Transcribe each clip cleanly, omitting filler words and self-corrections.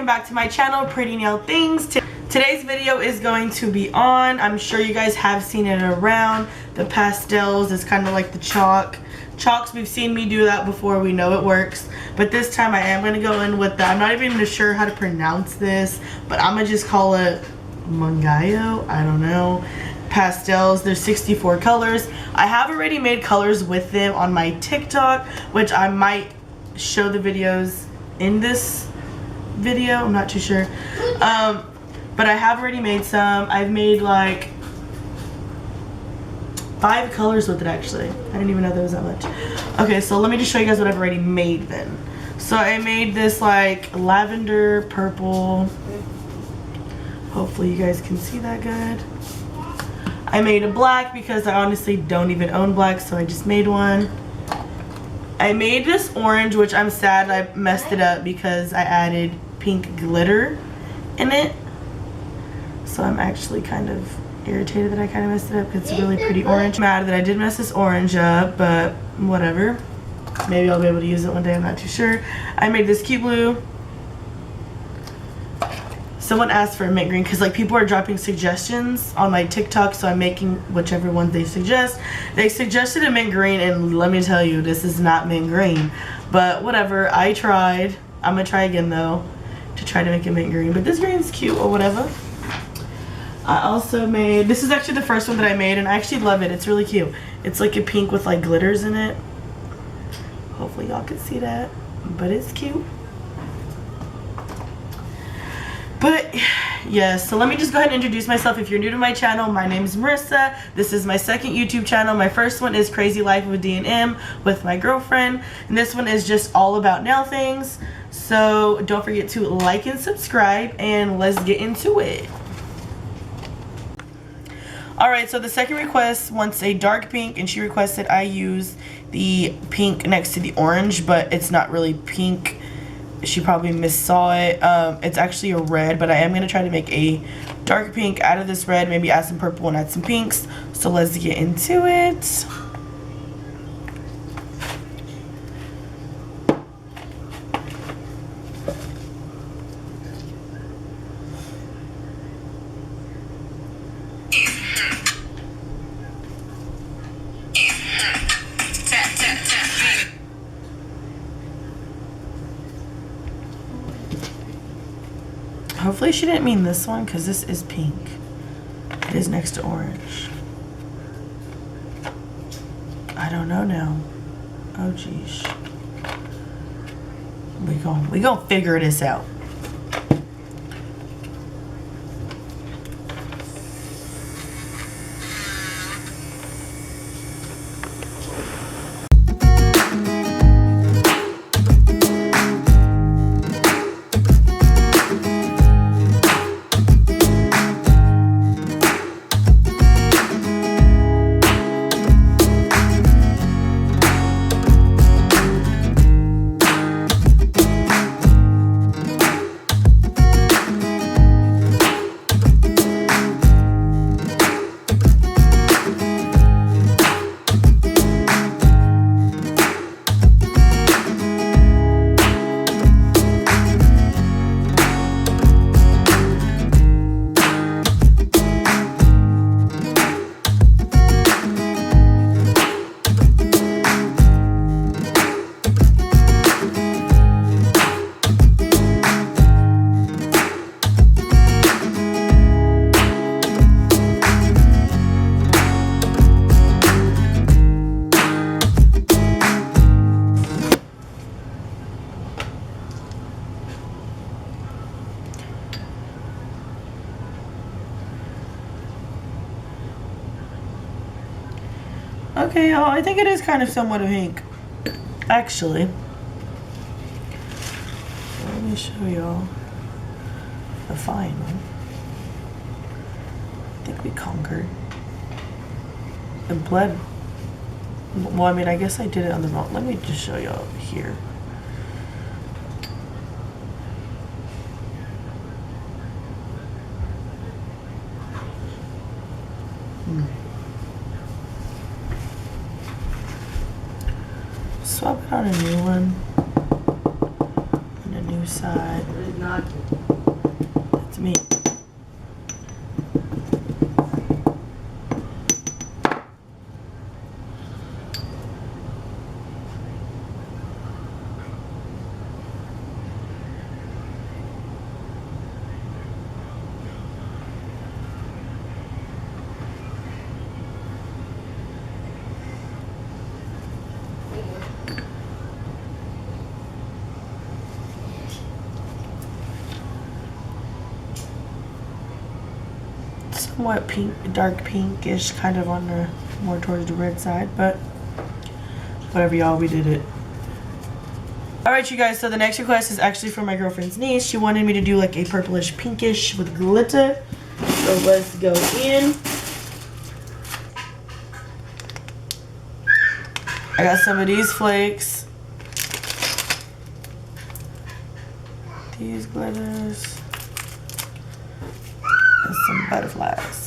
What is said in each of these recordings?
back to my channel, Pretty Nail Things. Today's video is going to be on, I'm sure you guys have seen it around, the pastels. It's kind of like the chalks. We've seen me do that before, we know it works, but this time I am going to go in with the, I'm not even sure how to pronounce this, but I'm going to just call it Mungyo, I don't know, pastels. There's 64 colors. I have already made colors with them on my TikTok, which I might show the videos in this video, I'm not too sure, but I have already made some. I've made like 5 colors with it actually. I didn't even know there was that much. Okay, so let me just show you guys what I've already made then. So I made this like lavender purple. Hopefully you guys can see that good. I made a black because I honestly don't even own black, so I just made one. I made this orange, which I'm sad I messed it up because I added pink glitter in it. So I'm actually kind of irritated that I kind of messed it up because it's a really pretty orange. I'm mad that I did mess this orange up, but whatever. Maybe I'll be able to use it one day, I'm not too sure. I made this cute blue. Someone asked for a mint green because like people are dropping suggestions on my TikTok, so I'm making whichever ones they suggest. They suggested a mint green, and let me tell you, this is not mint green. But whatever, I tried. I'm gonna try again though to try to make a mint green. But this green's cute or whatever. I also made, this is actually the first one that I made, and I actually love it. It's really cute. It's like a pink with like glitters in it. Hopefully y'all can see that, but it's cute. But yes, so let me just go ahead and introduce myself. If you're new to my channel, my name is Marissa. This is my second YouTube channel. My first one is Crazy Life with D&M with my girlfriend, and this one is just all about nail things. So don't forget to like and subscribe, and let's get into it. Alright, so the second request wants a dark pink, and she requested I use the pink next to the orange, but it's not really pink. She probably missaw it. It's actually a red, but I am going to try to make a dark pink out of this red, maybe add some purple and add some pinks. So let's get into it. Hopefully she didn't mean this one because this is pink. It is next to orange. I don't know now. Oh geez. We gonna figure this out. Okay, y'all, I think it is kind of somewhat of pink, actually. Let me show y'all the fine one. I think we conquered. It bled. Well, I mean, I guess I did it on the wrong. Let me just show y'all here. Swap it on a new one and a new side. That's me. Somewhat pink, dark pinkish, kind of on the more towards the red side, but whatever, y'all, we did it. Alright, you guys, so the next request is actually from my girlfriend's niece. She wanted me to do like a purplish pinkish with glitter. So let's go in. I got some of these flakes. These glitters. And some butterflies.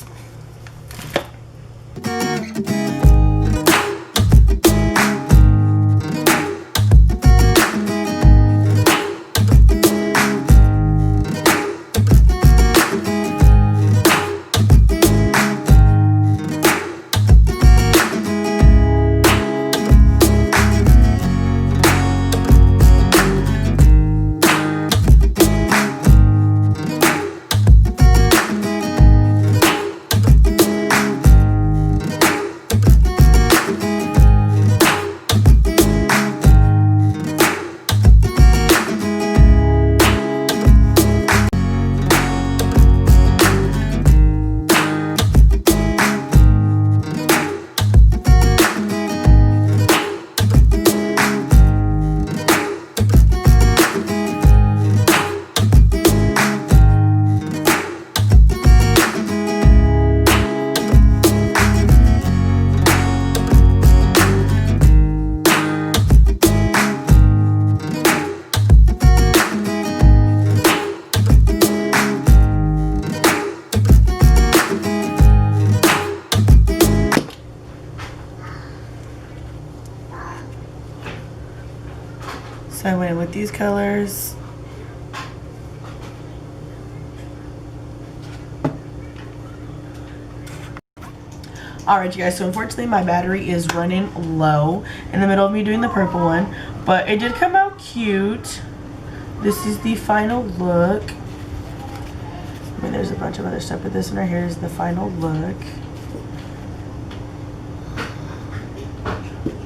So I went in with these colors. Alright, you guys, so unfortunately my battery is running low in the middle of me doing the purple one, but it did come out cute. This is the final look. I mean, there's a bunch of other stuff, but this one right here is the final look.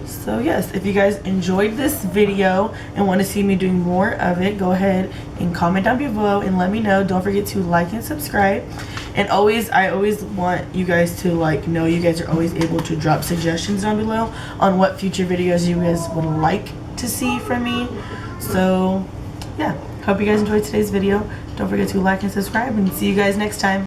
So yes, if you guys enjoyed this video and want to see me doing more of it, go ahead and comment down below and let me know. Don't forget to like and subscribe. And I always want you guys to know you guys are always able to drop suggestions down below on what future videos you guys would like to see from me. So yeah, hope you guys enjoyed today's video. Don't forget to like and subscribe, and see you guys next time.